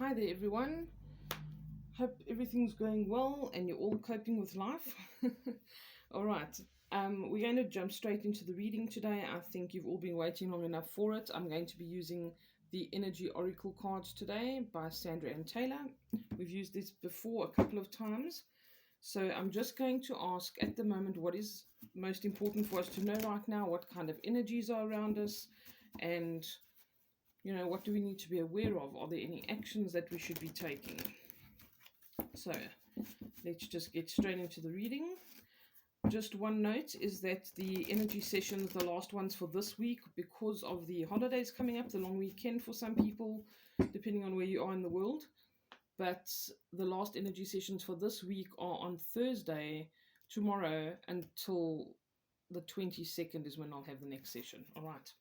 Hi there, everyone. Hope everything's going well and you're all coping with life. All right, we're going to jump straight into the reading today. I think you've all been waiting long enough for it. I'm going to be using the Energy Oracle cards today by Sandra and Taylor. We've used this before a couple of times. So I'm just going to ask at the moment what is most important for us to know right now, what kind of energies are around us, and what do we need to be aware of? Are there any actions that we should be taking? So let's just get straight into the reading. Just one note is that the energy sessions, the last ones for this week, because of the holidays coming up, the long weekend for some people, depending on where you are in the world. But the last energy sessions for this week are on Thursday, tomorrow, until the 22nd is when I'll have the next session. All right.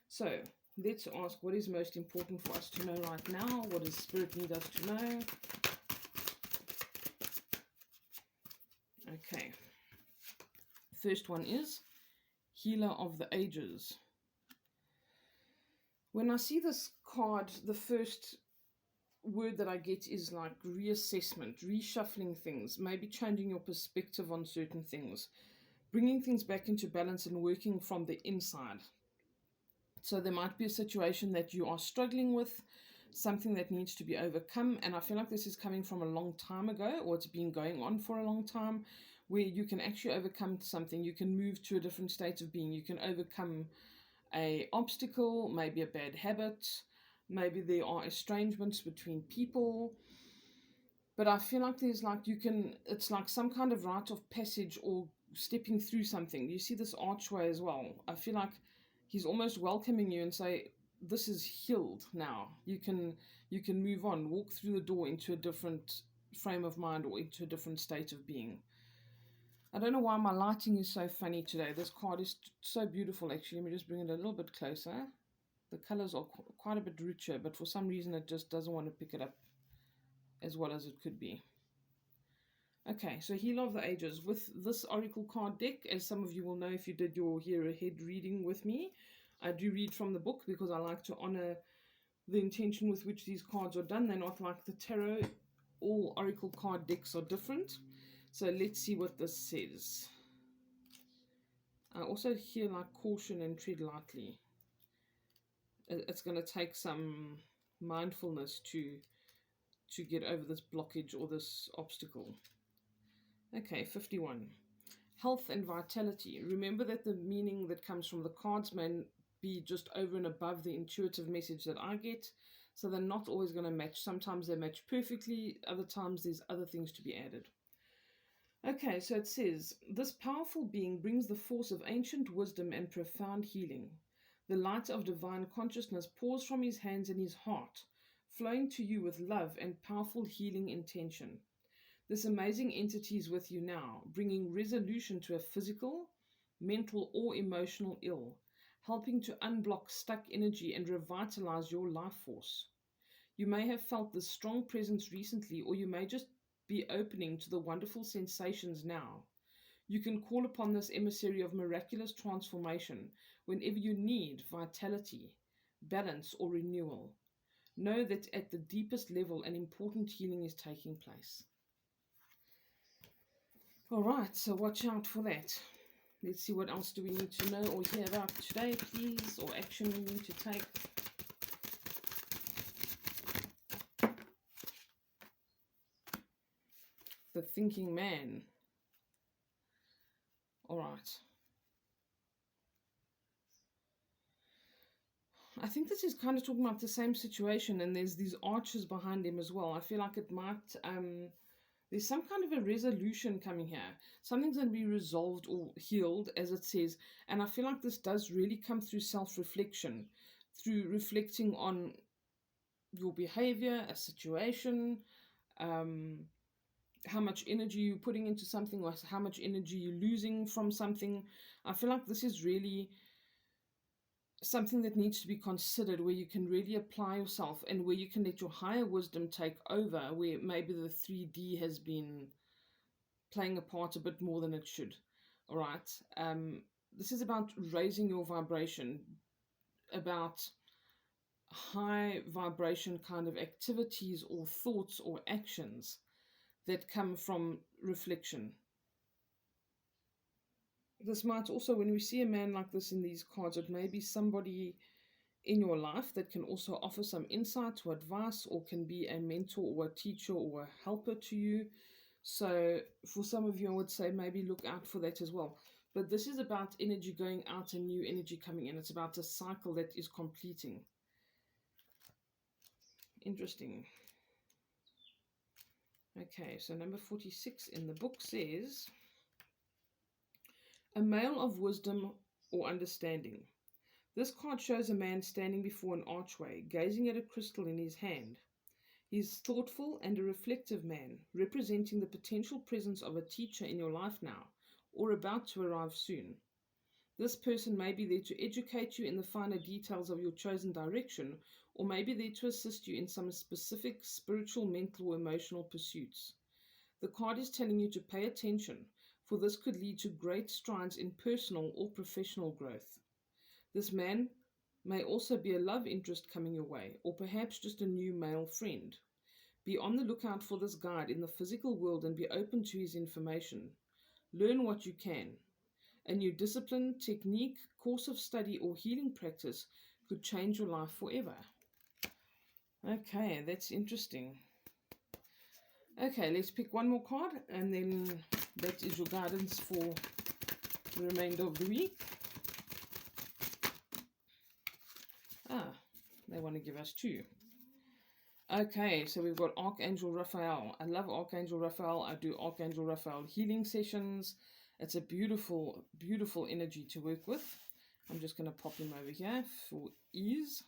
So let's ask what is most important for us to know right now. What does Spirit need us to know? Okay. First one is Healer of the Ages. When I see this card, the first word that I get is like reassessment, reshuffling things, maybe changing your perspective on certain things, bringing things back into balance and working from the inside. So there might be a situation that you are struggling with, something that needs to be overcome. And I feel like this is coming from a long time ago, or it's been going on for a long time, where you can actually overcome something. You can move to a different state of being. You can overcome a obstacle, maybe a bad habit. Maybe there are estrangements between people. But I feel like it's like some kind of rite of passage or stepping through something. You see this archway as well. I feel like he's almost welcoming you and say, this is healed now. You can move on, walk through the door into a different frame of mind or into a different state of being. I don't know why my lighting is so funny today. This card is so beautiful, actually. Let me just bring it a little bit closer. The colors are quite a bit richer, but for some reason it just doesn't want to pick it up as well as it could be. Okay, so Healer of the Ages. With this Oracle card deck, as some of you will know if you did your Here Ahead reading with me, I do read from the book because I like to honor the intention with which these cards are done. They're not like the tarot. All Oracle card decks are different. So let's see what this says. I also hear like caution and tread lightly. It's going to take some mindfulness to get over this blockage or this obstacle. Okay, 51. Health and vitality. Remember that the meaning that comes from the cards may be just over and above the intuitive message that I get. So they're not always going to match. Sometimes they match perfectly. Other times there's other things to be added. Okay, so it says, this powerful being brings the force of ancient wisdom and profound healing. The light of divine consciousness pours from his hands and his heart, flowing to you with love and powerful healing intention. This amazing entity is with you now, bringing resolution to a physical, mental, or emotional ill, helping to unblock stuck energy and revitalize your life force. You may have felt this strong presence recently, or you may just be opening to the wonderful sensations now. You can call upon this emissary of miraculous transformation whenever you need vitality, balance, or renewal. Know that at the deepest level, an important healing is taking place. All right, so watch out for that. Let's see what else do we need to know or hear about today, please, or action we need to take. The thinking man. All right. I think this is kind of talking about the same situation, and there's these arches behind him as well. I feel like it might there's some kind of a resolution coming here. Something's going to be resolved or healed, as it says. And I feel like this does really come through self-reflection, through reflecting on your behavior, a situation, how much energy you're putting into something, or how much energy you're losing from something. I feel like this is really something that needs to be considered, where you can really apply yourself and where you can let your higher wisdom take over, where maybe the 3D has been playing a part a bit more than it should. All right. This is about raising your vibration, about high vibration kind of activities or thoughts or actions that come from reflection. This might also, when we see a man like this in these cards, it may be somebody in your life that can also offer some insight or advice, or can be a mentor or a teacher or a helper to you. So for some of you, I would say maybe look out for that as well. But this is about energy going out and new energy coming in. It's about a cycle that is completing. Interesting. Okay, so number 46 in the book says, a male of wisdom or understanding. This card shows a man standing before an archway, gazing at a crystal in his hand. He is thoughtful and a reflective man, representing the potential presence of a teacher in your life now, or about to arrive soon. This person may be there to educate you in the finer details of your chosen direction, or may be there to assist you in some specific spiritual, mental, or emotional pursuits. The card is telling you to pay attention, for this could lead to great strides in personal or professional growth. This man may also be a love interest coming your way, or perhaps just a new male friend. Be on the lookout for this guide in the physical world and be open to his information. Learn what you can. A new discipline, technique, course of study, or healing practice could change your life forever. Okay, that's interesting. Okay, let's pick one more card, and then that is your guidance for the remainder of the week. They want to give us two. Okay, so we've got Archangel Raphael. I love Archangel Raphael. I do Archangel Raphael healing sessions. It's a beautiful, beautiful energy to work with. I'm just going to pop him over here for ease.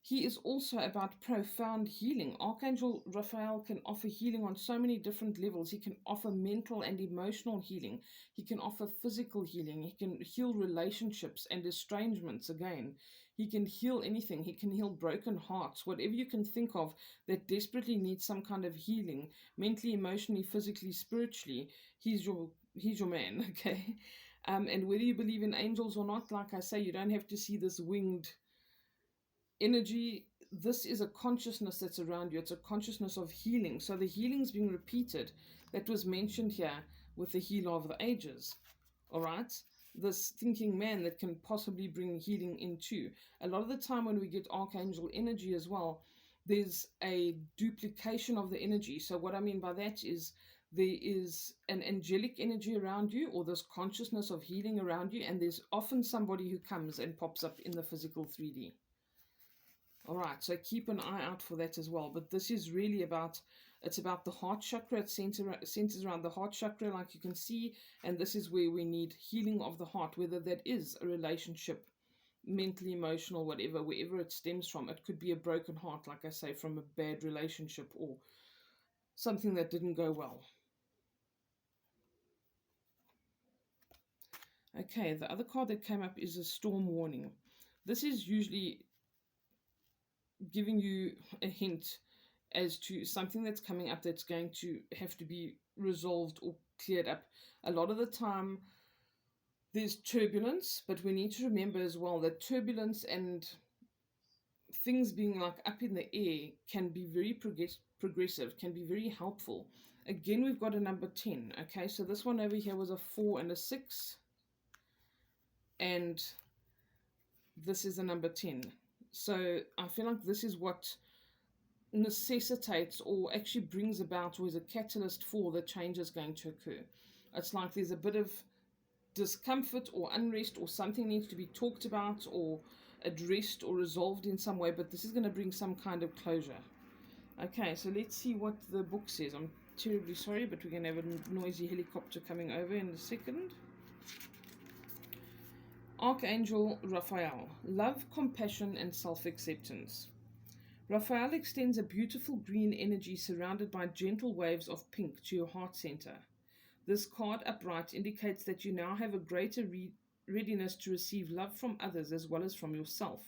He is also about profound healing. Archangel Raphael can offer healing on so many different levels. He can offer mental and emotional healing. He can offer physical healing. He can heal relationships and estrangements again. He can heal anything. He can heal broken hearts. Whatever you can think of that desperately needs some kind of healing, mentally, emotionally, physically, spiritually, he's your man, okay? And whether you believe in angels or not, like I say, you don't have to see this winged energy. This is a consciousness that's around you. It's a consciousness of healing. So the healing's being repeated. That was mentioned here with the healer of the ages. All right, this thinking man that can possibly bring healing into. A lot of the time when we get archangel energy as well, there's a duplication of the energy. So what I mean by that is there is an angelic energy around you, or this consciousness of healing around you, and there's often somebody who comes and pops up in the physical 3D. All right, so keep an eye out for that as well. But this is really it's about the heart chakra. It centers around the heart chakra, like you can see. And this is where we need healing of the heart, whether that is a relationship, mentally, emotional, whatever, wherever it stems from. It could be a broken heart, like I say, from a bad relationship or something that didn't go well. Okay, the other card that came up is a storm warning. This is usually giving you a hint as to something that's coming up that's going to have to be resolved or cleared up. A lot of the time there's turbulence, but we need to remember as well that turbulence and things being like up in the air can be very progressive, can be very helpful. Again, we've got a number 10. Okay, so this one over here was a 4 and a 6, and this is a number 10. So I feel like this is what necessitates or actually brings about, or is a catalyst for the change is going to occur. It's like there's a bit of discomfort or unrest, or something needs to be talked about or addressed or resolved in some way, but this is going to bring some kind of closure. Okay, so let's see what the book says. I'm terribly sorry, but we're going to have a noisy helicopter coming over in a second. Archangel Raphael, love, compassion, and self-acceptance. Raphael extends a beautiful green energy surrounded by gentle waves of pink to your heart center. This card upright indicates that you now have a greater readiness to receive love from others as well as from yourself.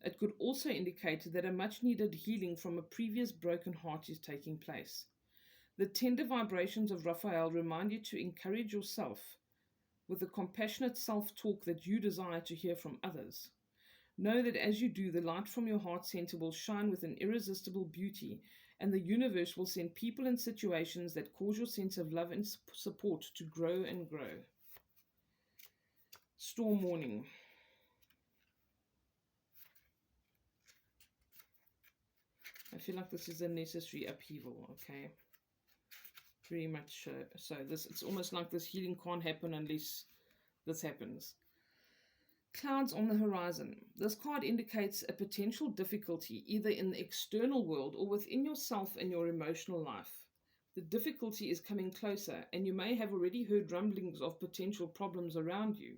It could also indicate that a much needed healing from a previous broken heart is taking place. The tender vibrations of Raphael remind you to encourage yourself with the compassionate self-talk that you desire to hear from others. Know that as you do, the light from your heart center will shine with an irresistible beauty, and the universe will send people and situations that cause your sense of love and support to grow and grow. Storm warning. I feel like this is a necessary upheaval, okay? Very much so. It's almost like this healing can't happen unless this happens. Clouds on the horizon. This card indicates a potential difficulty either in the external world or within yourself and your emotional life. The difficulty is coming closer, and you may have already heard rumblings of potential problems around you.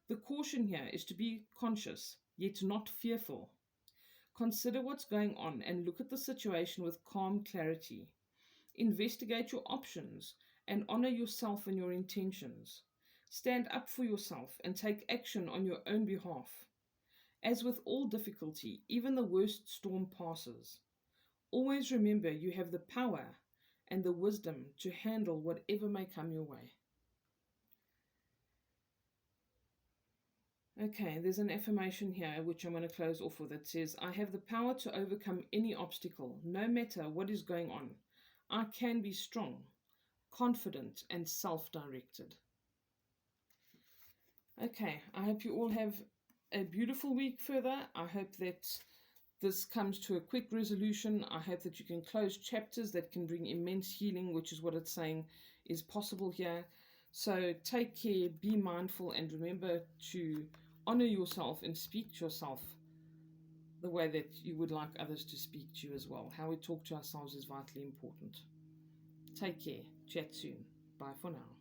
The caution here is to be conscious, yet not fearful. Consider what's going on and look at the situation with calm clarity. Investigate your options and honor yourself and your intentions. Stand up for yourself and take action on your own behalf. As with all difficulty, even the worst storm passes. Always remember you have the power and the wisdom to handle whatever may come your way. Okay, there's an affirmation here which I'm going to close off with. It says, I have the power to overcome any obstacle, no matter what is going on. I can be strong, confident, and self-directed. Okay, I hope you all have a beautiful week further. I hope that this comes to a quick resolution. I hope that you can close chapters that can bring immense healing, which is what it's saying is possible here. So take care, be mindful, and remember to honor yourself and speak to yourself the way that you would like others to speak to you as well. How we talk to ourselves is vitally important. Take care. Chat soon. Bye for now.